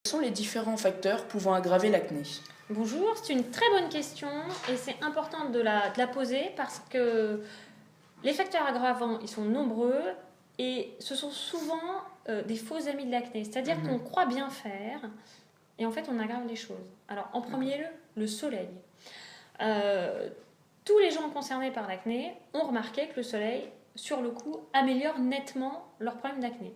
Quels sont les différents facteurs pouvant aggraver l'acné? Bonjour, c'est une très bonne question et c'est important de la poser parce que les facteurs aggravants, ils sont nombreux et ce sont souvent des faux amis de l'acné. C'est-à-dire qu'on croit bien faire et en fait on aggrave les choses. Alors en premier lieu, le soleil. Tous les gens concernés par l'acné ont remarqué que le soleil, sur le coup, améliore nettement leur problème d'acné.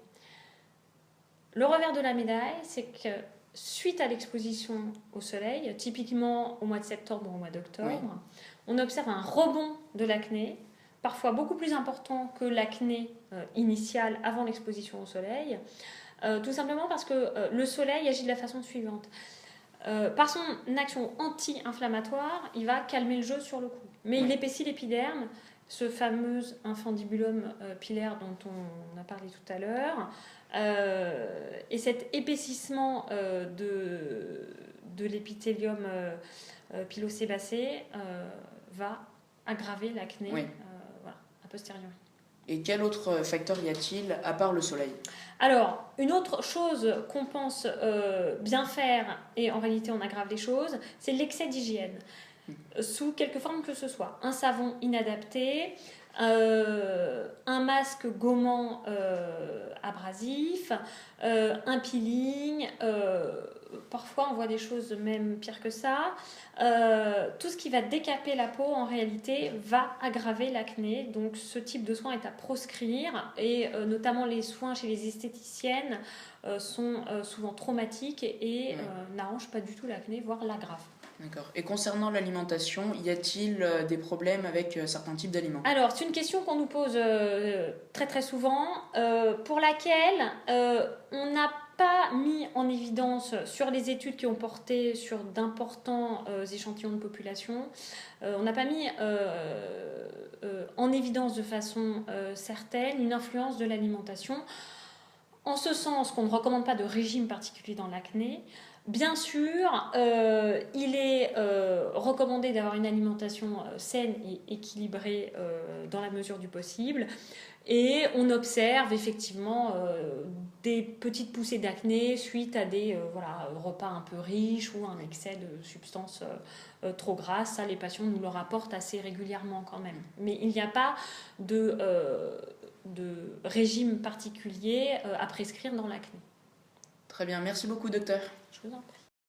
Le revers de la médaille, c'est que suite à l'exposition au soleil, typiquement au mois de septembre ou au mois d'octobre, on observe un rebond de l'acné, parfois beaucoup plus important que l'acné initiale avant l'exposition au soleil, tout simplement parce que le soleil agit de la façon suivante. Par son action anti-inflammatoire, il va calmer le jeu sur le coup. Mais il épaissit l'épiderme, ce fameux infundibulum pilaire dont on a parlé tout à l'heure. Et cet épaississement de l'épithélium pilosébacé va aggraver l'acné a posteriori. Et quel autre facteur y a-t-il à part le soleil? Alors, une autre chose qu'on pense bien faire, et en réalité on aggrave les choses, c'est l'excès d'hygiène, sous quelque forme que ce soit. Un savon inadapté, un masque gommant abrasif, un peeling, parfois on voit des choses même pires que ça. Tout ce qui va décaper la peau en réalité va aggraver l'acné, donc ce type de soin est à proscrire et notamment les soins chez les esthéticiennes sont souvent traumatiques et n'arrangent pas du tout l'acné, voire l'aggravent. D'accord. Et concernant l'alimentation, y a-t-il des problèmes avec certains types d'aliments? Alors, c'est une question qu'on nous pose très très souvent, pour laquelle on n'a pas mis en évidence sur les études qui ont porté sur d'importants échantillons de population, on n'a pas mis en évidence de façon certaine une influence de l'alimentation, en ce sens qu'on ne recommande pas de régime particulier dans l'acné. Bien sûr, il est recommandé d'avoir une alimentation saine et équilibrée dans la mesure du possible. Et on observe effectivement des petites poussées d'acné suite à des repas un peu riches ou un excès de substances trop grasses. Ça, les patients nous le rapportent assez régulièrement quand même. Mais il n'y a pas de régime particulier à prescrire dans l'acné. Très bien, merci beaucoup docteur. Je vous en prie.